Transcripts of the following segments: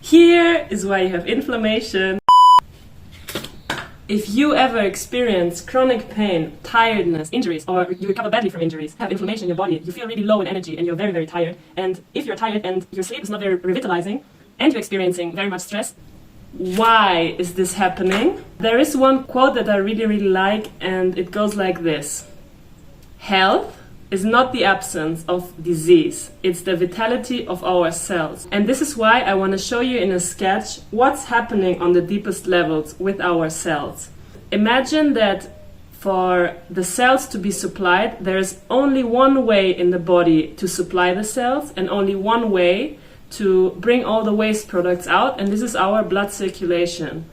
Here is why you have inflammation. If you ever experience chronic pain, tiredness, injuries, or you recover badly from injuries, have inflammation in your body, you feel really low in energy and you're very, very tired, and if you're tired and your sleep is not very revitalizing, and you're experiencing very much stress, why is this happening? There is one quote that I really, really like, and it goes like this. Health is not the absence of disease, it's the vitality of our cells. And this is why I want to show you in a sketch what's happening on the deepest levels with our cells. Imagine that for the cells to be supplied, there is only one way in the body to supply the cells and only one way to bring all the waste products out, and this is our blood circulation.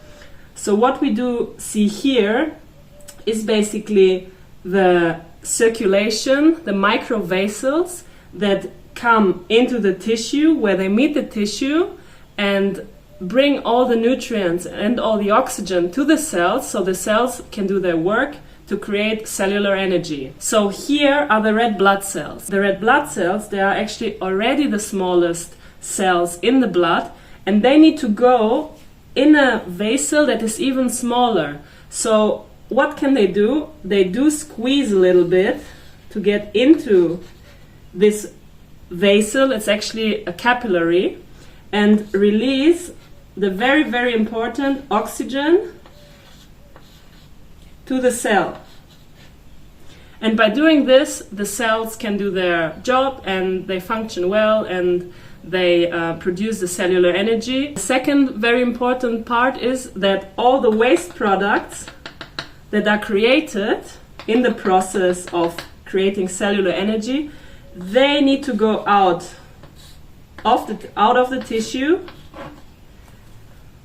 So what we do see here is basically the circulation, the microvessels that come into the tissue, where they meet the tissue and bring all the nutrients and all the oxygen to the cells so the cells can do their work to create cellular energy. So here are the red blood cells. The red blood cells, they are actually already the smallest cells in the blood, and they need to go in a vessel that is even smaller. So what can they do? They do squeeze a little bit to get into this vessel. It's actually a capillary, and release the very, very important oxygen to the cell. And by doing this, the cells can do their job and they function well and they produce the cellular energy. The second very important part is that all the waste products that are created in the process of creating cellular energy, they need to go out of the tissue.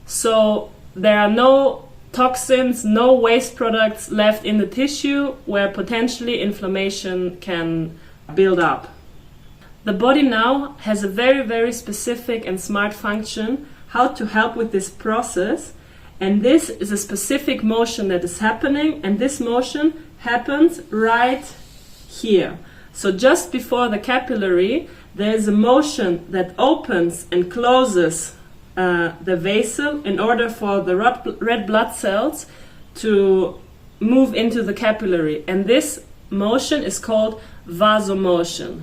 So there are no toxins, no waste products left in the tissue where potentially inflammation can build up. The body now has a very, very specific and smart function how to help with this process. And this is a specific motion that is happening, and this motion happens right here. So just before the capillary, there is a motion that opens and closes the vessel in order for the red blood cells to move into the capillary. And this motion is called vasomotion.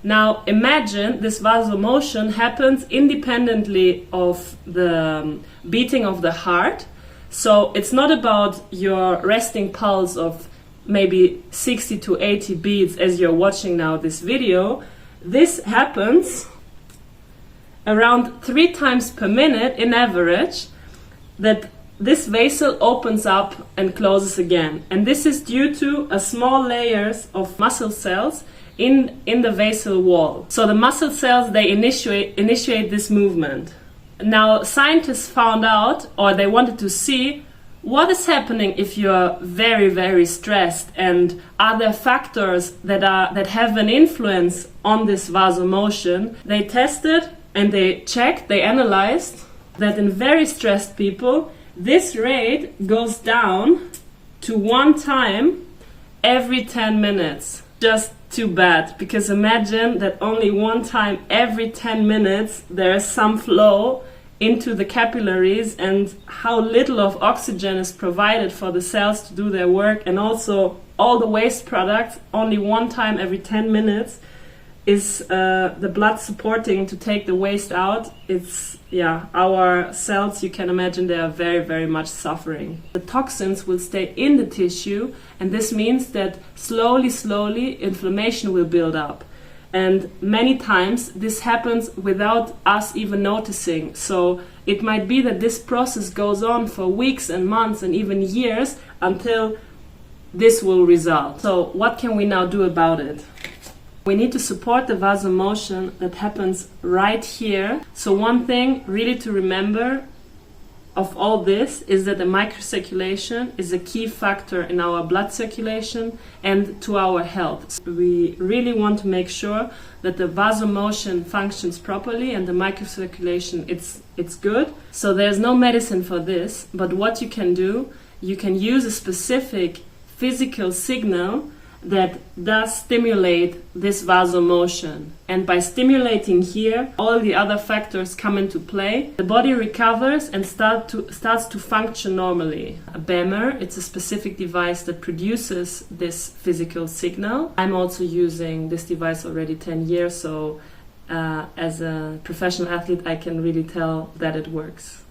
Now imagine this vasomotion happens independently of the beating of the heart. So it's not about your resting pulse of maybe 60 to 80 beats as you're watching now this video. This happens around 3 times per minute in average, that this vessel opens up and closes again. And this is due to a small layers of muscle cells in the vessel wall. So the muscle cells, they initiate this movement. Now scientists found out, or they wanted to see, what is happening if you're very, very stressed, and are there factors that have an influence on this vasomotion. They tested and they checked, they analyzed that in very stressed people, this rate goes down to 1 time every 10 minutes. Just too bad, because imagine that only 1 time every 10 minutes there is some flow into the capillaries, and how little of oxygen is provided for the cells to do their work, and also all the waste products only 1 time every 10 minutes is the blood supporting to take the waste out. It's, yeah, our cells, you can imagine, they are very, very much suffering. The toxins will stay in the tissue, and this means that slowly inflammation will build up. And many times this happens without us even noticing. So it might be that this process goes on for weeks and months and even years until this will result. So what can we now do about it? We need to support the vasomotion that happens right here. So one thing really to remember of all this is that the microcirculation is a key factor in our blood circulation and to our health. We really want to make sure that the vasomotion functions properly and the microcirculation, it's good. So there's no medicine for this, but what you can do, you can use a specific physical signal that does stimulate this vasomotion. And by stimulating here, all the other factors come into play. The body recovers and starts to function normally. A BEMER, it's a specific device that produces this physical signal. I'm also using this device already 10 years, so as a professional athlete, I can really tell that it works.